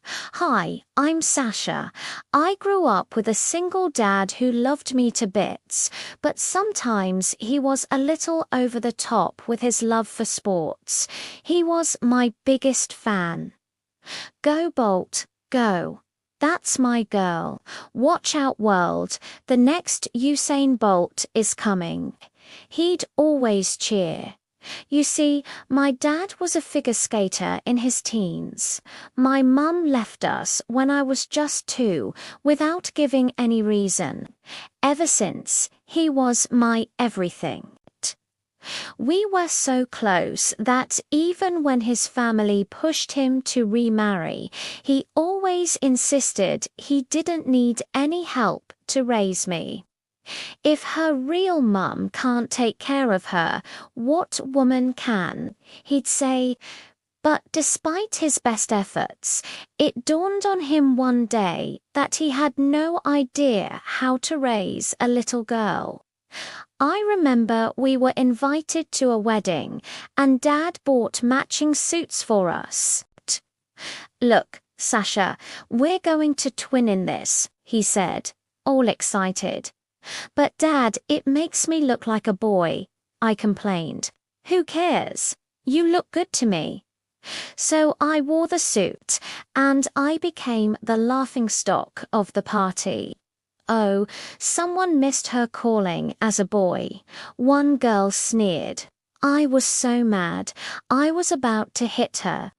Hi, I'm Sasha. I grew up with a single dad who loved me to bits, but sometimes he was a little over the top with his love for sports. He was my biggest fan. Go Bolt, go. That's my girl. Watch out world, the next Usain Bolt is coming. He'd always cheer. You see, my dad was a figure skater in his teens. My mum left us when I was just 2 without giving any reason. Ever since, he was my everything. We were so close that even when his family pushed him to remarry, he always insisted he didn't need any help to raise me. If her real mum can't take care of her, what woman can? He'd say. But despite his best efforts, it dawned on him one day that he had no idea how to raise a little girl. I remember we were invited to a wedding, and Dad bought matching suits for us. Look, Sasha, we're going to twin in this, he said, all excited. But Dad, it makes me look like a boy, I complained. Who cares? You look good to me. So I wore the suit, and I became the laughingstock of the party. Oh, someone missed her calling as a boy. One girl sneered. I was so mad, I was about to hit her.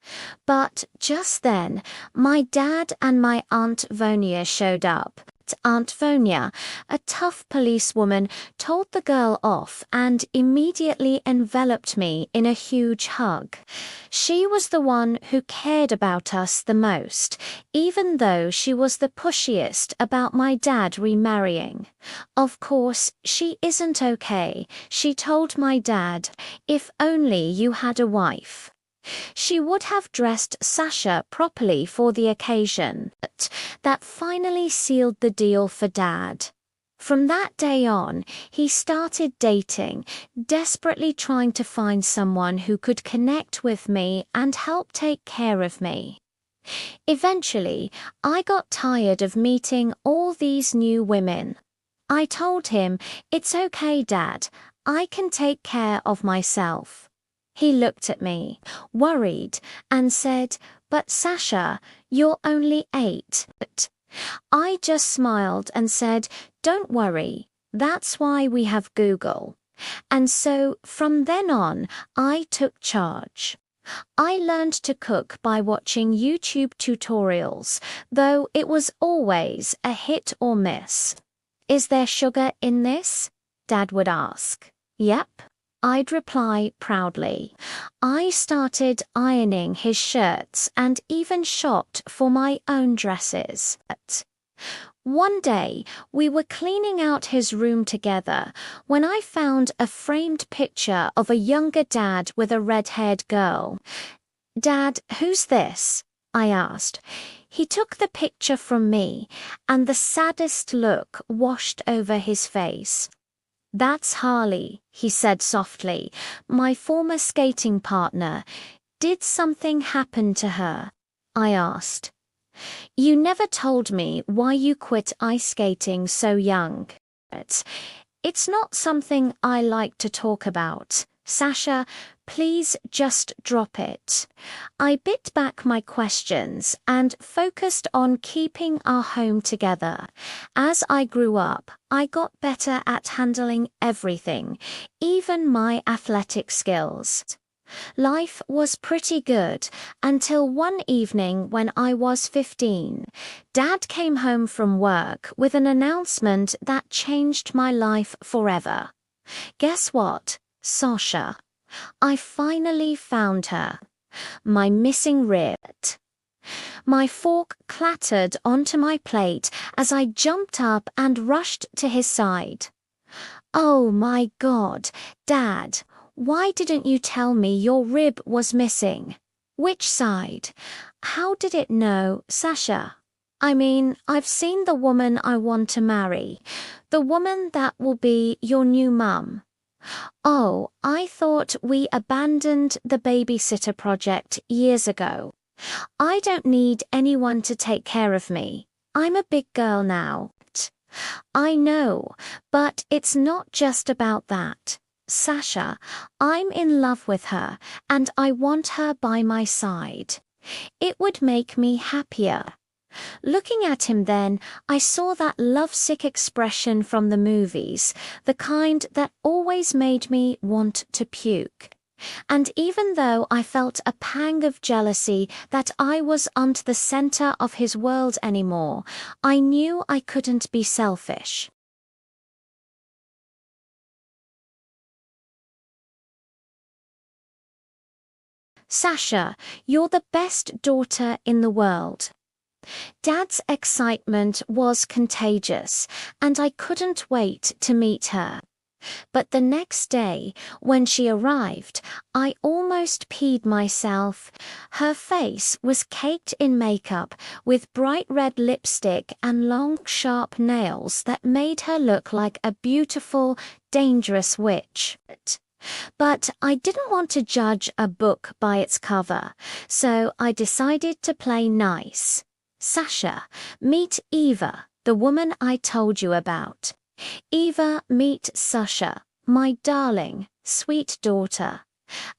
But just then, my dad and my Aunt Vonia showed up. Aunt Vonia, a tough policewoman, told the girl off and immediately enveloped me in a huge hug. She was the one who cared about us the most, even though she was the pushiest about my dad remarrying. Of course, she isn't okay, she told my dad, if only you had a wife. She would have dressed Sasha properly for the occasion, but that finally sealed the deal for Dad. From that day on, he started dating, desperately trying to find someone who could connect with me and help take care of me. Eventually, I got tired of meeting all these new women. I told him, "It's okay, Dad, I can take care of myself." He looked at me, worried, and said, "But Sasha, you're only 8. I just smiled and said, "Don't worry, that's why we have Google." And so, from then on, I took charge. I learned to cook by watching YouTube tutorials, though it was always a hit or miss. "Is there sugar in this?" Dad would ask. "Yep," I'd reply proudly. I started ironing his shirts and even shopped for my own dresses. One day, we were cleaning out his room together when I found a framed picture of a younger dad with a red-haired girl. "Dad, who's this?" I asked. He took the picture from me, and the saddest look washed over his face. "That's Harley," he said softly, "my former skating partner. Did something happen to her?" I asked. "You never told me why you quit ice skating so young." It's not something I like to talk about. Sasha, please just drop it." I bit back my questions and focused on keeping our home together. As I grew up, I got better at handling everything, even my athletic skills. Life was pretty good until one evening when I was 15. Dad came home from work with an announcement that changed my life forever. Guess what? Sasha. I finally found her. My missing rib. My fork clattered onto my plate as I jumped up and rushed to his side. "Oh my God, Dad, why didn't you tell me your rib was missing? Which side? How did it know, Sasha? I mean, I've seen the woman I want to marry, the woman that will be your new mum." "Oh, I thought we abandoned the babysitter project years ago." I don't need anyone to take care of me. I'm a big girl now. I know, but it's not just about that. Sasha, I'm in love with her, and I want her by my side. It would make me happier. Looking at him then, I saw that lovesick expression from the movies, the kind that always made me want to puke. And even though I felt a pang of jealousy that I wasn't the center of his world anymore, I knew I couldn't be selfish. Sasha, you're the best daughter in the world. Dad's excitement was contagious, and I couldn't wait to meet her. But the next day, when she arrived, I almost peed myself. Her face was caked in makeup, with bright red lipstick and long, sharp nails that made her look like a beautiful, dangerous witch. But I didn't want to judge a book by its cover, so I decided to play nice. Sasha, meet Eva, the woman I told you about. Eva, meet Sasha, my darling, sweet daughter.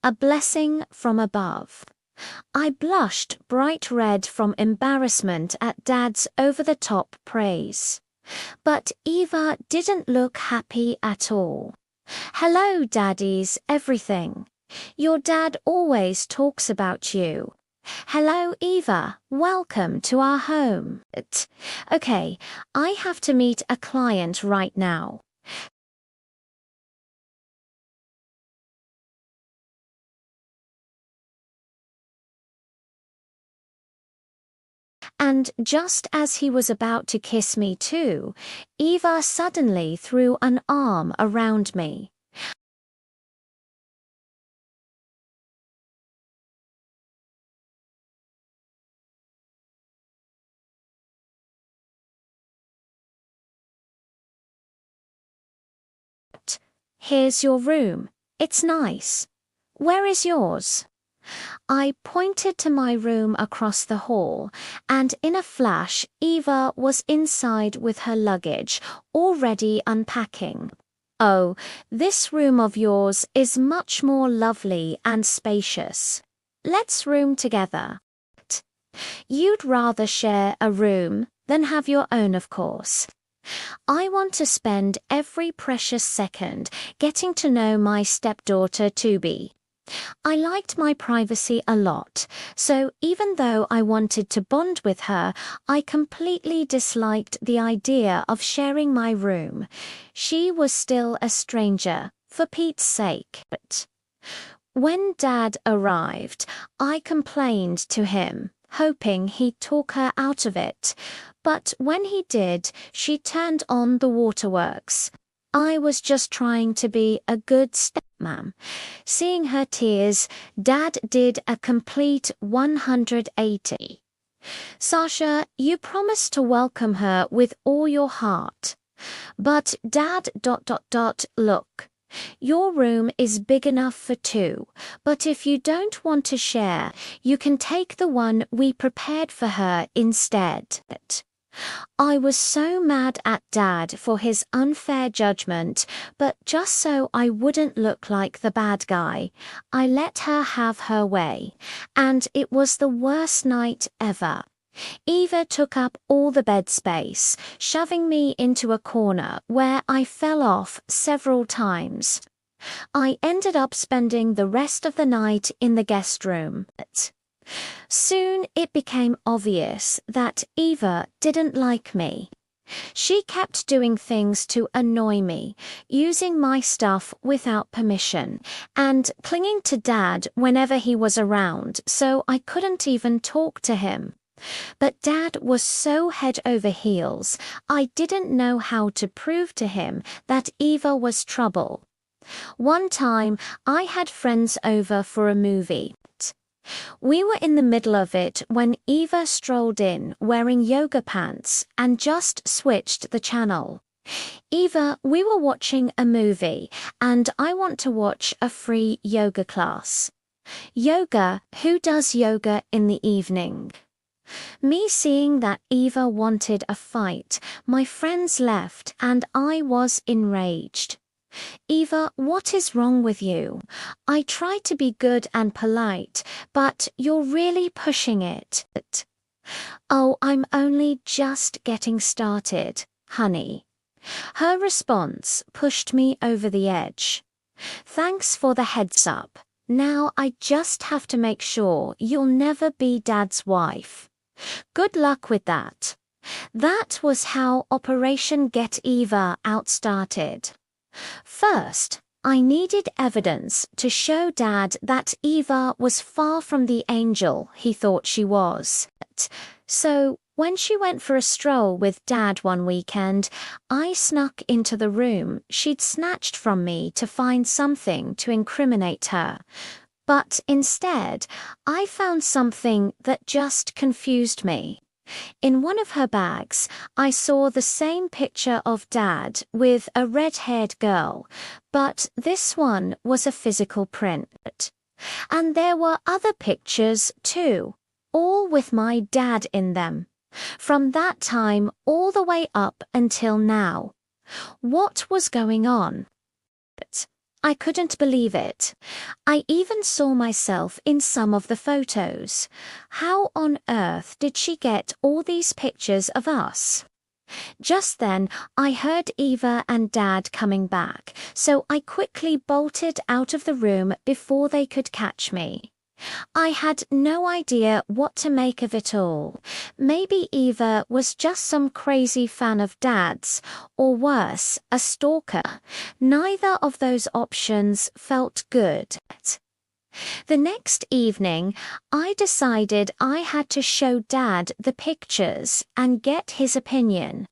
A blessing from above. I blushed bright red from embarrassment at Dad's over-the-top praise. But Eva didn't look happy at all. Hello, Daddy's everything. Your dad always talks about you. Hello, Eva. Welcome to our home. Okay, I have to meet a client right now. And just as he was about to kiss me too, Eva suddenly threw an arm around me. Here's your room. It's nice. Where is yours? I pointed to my room across the hall, and in a flash, Eva was inside with her luggage, already unpacking. Oh, this room of yours is much more lovely and spacious. Let's room together. You'd rather share a room than have your own, of course. I want to spend every precious second getting to know my stepdaughter to-be. I liked my privacy a lot, so even though I wanted to bond with her, I completely disliked the idea of sharing my room. She was still a stranger, for Pete's sake. But when Dad arrived, I complained to him, hoping he'd talk her out of it. But when he did, she turned on the waterworks. I was just trying to be a good stepmom. Seeing her tears, Dad did a complete 180. Sasha, you promised to welcome her with all your heart. But Dad... Look, your room is big enough for two, but if you don't want to share, you can take the one we prepared for her instead. I was so mad at Dad for his unfair judgment, but just so I wouldn't look like the bad guy, I let her have her way, and it was the worst night ever. Eva took up all the bed space, shoving me into a corner where I fell off several times. I ended up spending the rest of the night in the guest room. Soon it became obvious that Eva didn't like me. She kept doing things to annoy me, using my stuff without permission, and clinging to Dad whenever he was around, so I couldn't even talk to him. But Dad was so head over heels, I didn't know how to prove to him that Eva was trouble. One time, I had friends over for a movie. We were in the middle of it when Eva strolled in wearing yoga pants and just switched the channel. Eva, we were watching a movie, and I want to watch a free yoga class. Yoga, who does yoga in the evening? Me seeing that Eva wanted a fight, my friends left and I was enraged. Eva, what is wrong with you? I try to be good and polite, but you're really pushing it. Oh, I'm only just getting started, honey. Her response pushed me over the edge. Thanks for the heads up. Now I just have to make sure you'll never be Dad's wife. Good luck with that. That was how Operation Get Eva Out started. First, I needed evidence to show Dad that Eva was far from the angel he thought she was. So, when she went for a stroll with Dad one weekend, I snuck into the room she'd snatched from me to find something to incriminate her. But instead, I found something that just confused me. In one of her bags, I saw the same picture of Dad with a red-haired girl, but this one was a physical print. And there were other pictures too, all with my dad in them. From that time all the way up until now. What was going on? I couldn't believe it. I even saw myself in some of the photos. How on earth did she get all these pictures of us? Just then, I heard Eva and Dad coming back, so I quickly bolted out of the room before they could catch me. I had no idea what to make of it all. Maybe Eva was just some crazy fan of Dad's, or worse, a stalker. Neither of those options felt good. The next evening, I decided I had to show Dad the pictures and get his opinion.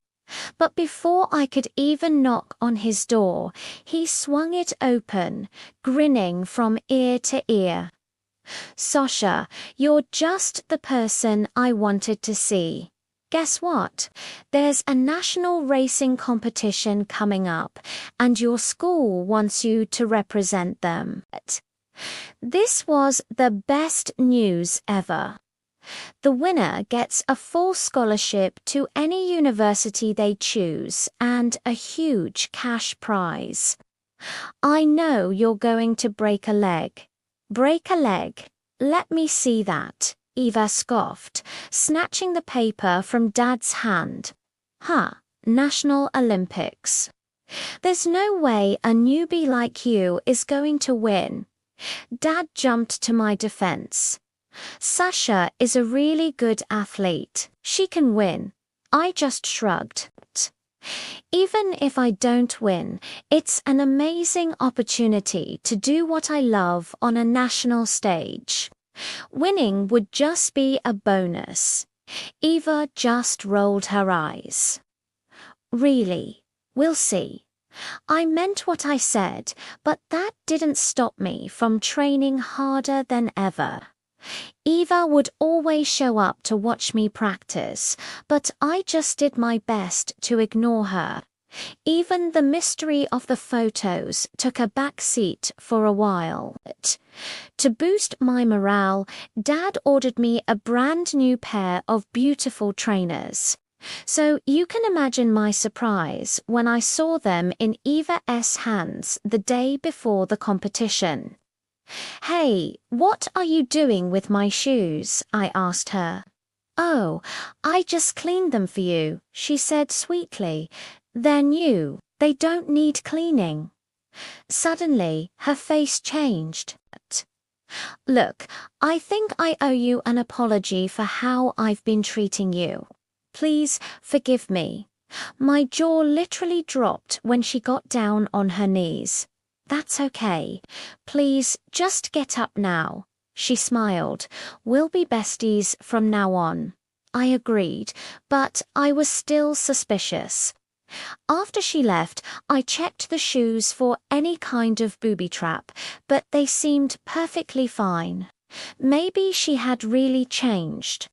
But before I could even knock on his door, he swung it open, grinning from ear to ear. Sasha, you're just the person I wanted to see. Guess what? There's a national racing competition coming up, and your school wants you to represent them. This was the best news ever. The winner gets a full scholarship to any university they choose and a huge cash prize. I know you're going to break a leg. Break a leg? Let me see that, Eva scoffed, snatching the paper from Dad's hand. National Olympics. There's no way a newbie like you is going to win. Dad jumped to my defense. Sasha is a really good athlete. She can win. I just shrugged. Even if I don't win, it's an amazing opportunity to do what I love on a national stage. Winning would just be a bonus. Eva just rolled her eyes. Really? We'll see. I meant what I said, but that didn't stop me from training harder than ever. Eva would always show up to watch me practice, but I just did my best to ignore her. Even the mystery of the photos took a back seat for a while. To boost my morale, Dad ordered me a brand new pair of beautiful trainers. So you can imagine my surprise when I saw them in Eva's hands the day before the competition. "Hey, what are you doing with my shoes?" I asked her. "Oh, I just cleaned them for you," she said sweetly. "They're new. They don't need cleaning." Suddenly, her face changed. "Look, I think I owe you an apology for how I've been treating you. Please forgive me." My jaw literally dropped when she got down on her knees. "That's okay. Please, just get up now." She smiled. "We'll be besties from now on." I agreed, but I was still suspicious. After she left, I checked the shoes for any kind of booby trap, but they seemed perfectly fine. Maybe she had really changed.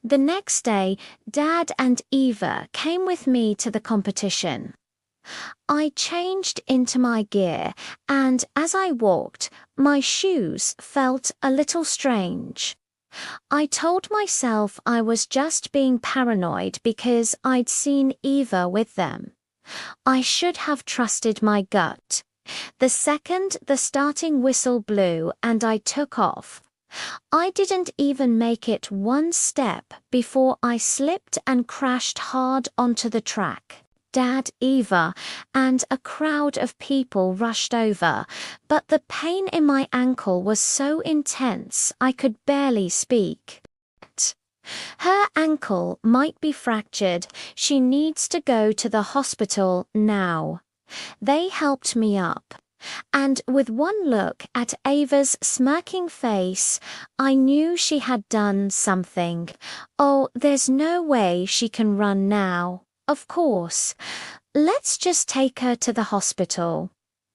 The next day, Dad and Eva came with me to the competition. I changed into my gear, and as I walked, my shoes felt a little strange. I told myself I was just being paranoid because I'd seen Eva with them. I should have trusted my gut. The second the starting whistle blew and I took off, I didn't even make it one step before I slipped and crashed hard onto the track. Dad, Eva, and a crowd of people rushed over, but the pain in my ankle was so intense I could barely speak. Her ankle might be fractured. She needs to go to the hospital now. They helped me up. And with one look at Ava's smirking face, I knew she had done something. Oh, there's no way she can run now. Of course. Let's just take her to the hospital.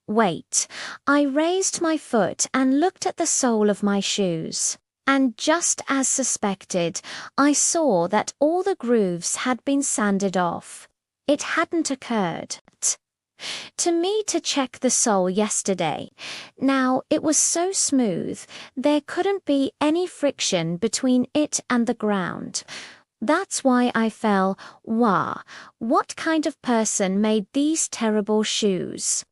Wait. I raised my foot and looked at the sole of my shoes. And just as suspected, I saw that all the grooves had been sanded off. It hadn't occurred to me to check the sole yesterday. Now, it was so smooth, there couldn't be any friction between it and the ground. That's why I fell, wah, what kind of person made these terrible shoes?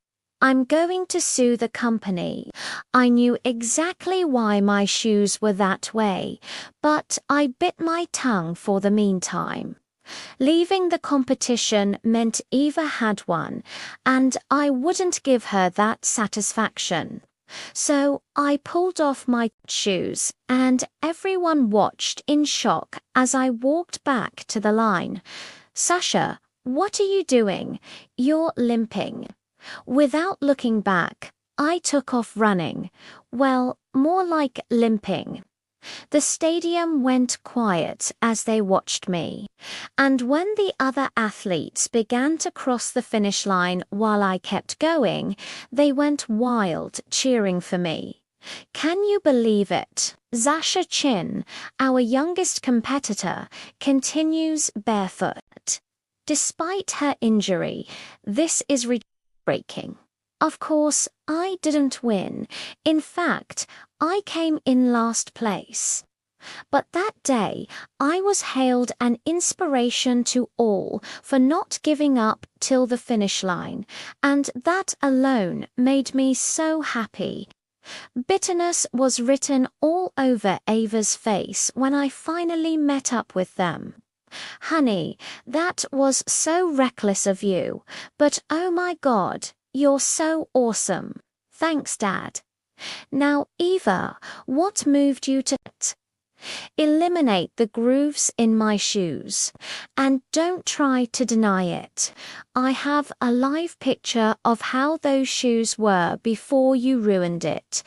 I'm going to sue the company. I knew exactly why my shoes were that way, but I bit my tongue for the meantime. Leaving the competition meant Eva had one, and I wouldn't give her that satisfaction. So I pulled off my shoes, and everyone watched in shock as I walked back to the line. Sasha, what are you doing? You're limping. Without looking back, I took off running. Well, more like limping. The stadium went quiet as they watched me, and when the other athletes began to cross the finish line while I kept going, they went wild cheering for me. Can you believe it? Sasha Chin, our youngest competitor, continues barefoot. Despite her injury, this is breaking. Of course, I didn't win. In fact, I came in last place. But that day, I was hailed an inspiration to all for not giving up till the finish line, and that alone made me so happy. Bitterness was written all over Ava's face when I finally met up with them. Honey, that was so reckless of you, but oh my God, you're so awesome. Thanks, Dad. Now, Eva, what moved you to eliminate the grooves in my shoes? And don't try to deny it. I have a live picture of how those shoes were before you ruined it.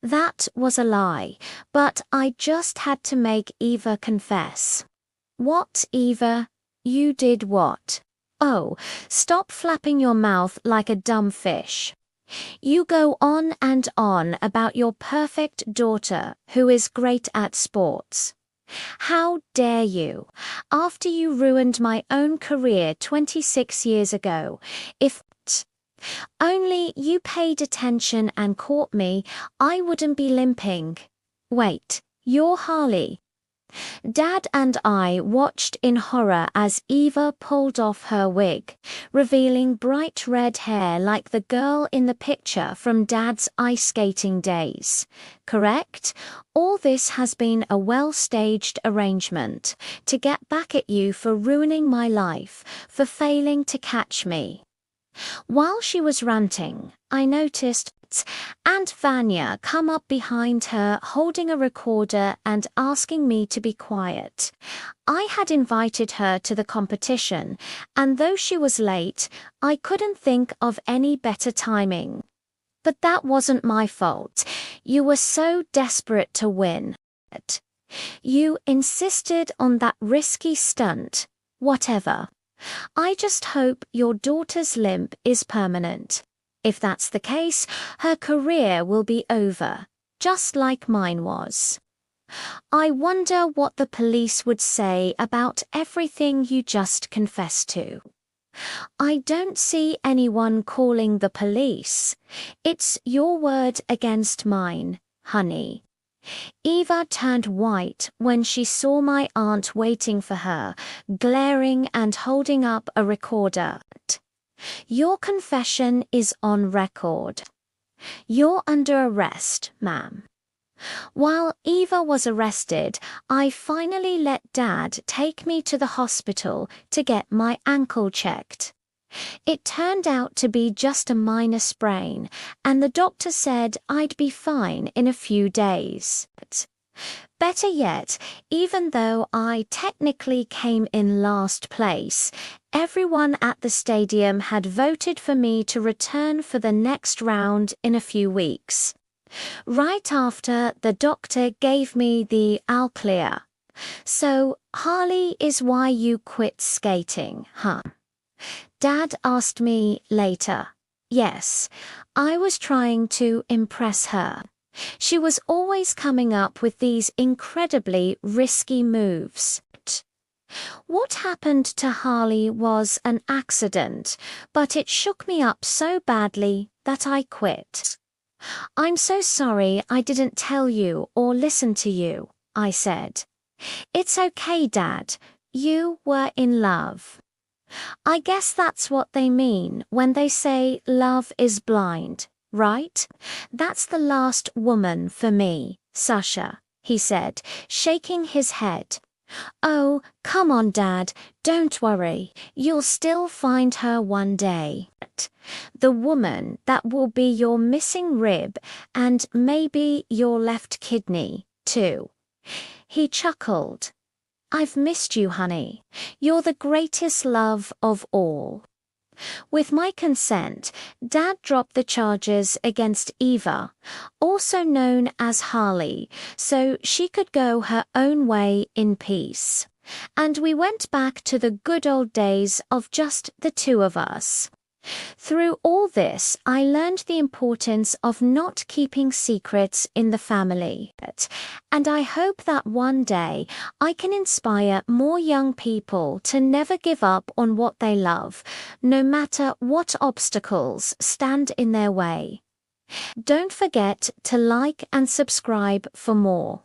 That was a lie, but I just had to make Eva confess. What, Eva? You did what? Oh, stop flapping your mouth like a dumb fish. You go on and on about your perfect daughter who is great at sports. How dare you? After you ruined my own career 26 years ago, if only you paid attention and caught me, I wouldn't be limping. Wait, you're Harley. Dad and I watched in horror as Eva pulled off her wig, revealing bright red hair like the girl in the picture from Dad's ice skating days. Correct? All this has been a well-staged arrangement to get back at you for ruining my life, for failing to catch me. While she was ranting, I noticed Aunt Vanya come up behind her holding a recorder and asking me to be quiet. I had invited her to the competition, and though she was late, I couldn't think of any better timing. But that wasn't my fault. You were so desperate to win. You insisted on that risky stunt. Whatever. I just hope your daughter's limp is permanent. If that's the case, her career will be over, just like mine was. I wonder what the police would say about everything you just confessed to. I don't see anyone calling the police. It's your word against mine, honey. Eva turned white when she saw my aunt waiting for her, glaring and holding up a recorder. Your confession is on record. You're under arrest, ma'am. While Eva was arrested, I finally let Dad take me to the hospital to get my ankle checked. It turned out to be just a minor sprain, and the doctor said I'd be fine in a few days. Better yet, even though I technically came in last place, everyone at the stadium had voted for me to return for the next round in a few weeks. Right after, the doctor gave me the all clear. So, Harley is why you quit skating, huh? Dad asked me later. Yes, I was trying to impress her. She was always coming up with these incredibly risky moves. What happened to Harley was an accident, but it shook me up so badly that I quit. I'm so sorry I didn't tell you or listen to you, I said. It's okay, Dad. You were in love. I guess that's what they mean when they say love is blind, right? That's the last woman for me, Sasha, he said, shaking his head. Oh, come on, Dad, don't worry. You'll still find her one day. The woman that will be your missing rib and maybe your left kidney, too. He chuckled. I've missed you, honey. You're the greatest love of all. With my consent, Dad dropped the charges against Eva, also known as Harley, so she could go her own way in peace. And we went back to the good old days of just the two of us. Through all this, I learned the importance of not keeping secrets in the family. And I hope that one day I can inspire more young people to never give up on what they love, no matter what obstacles stand in their way. Don't forget to like and subscribe for more.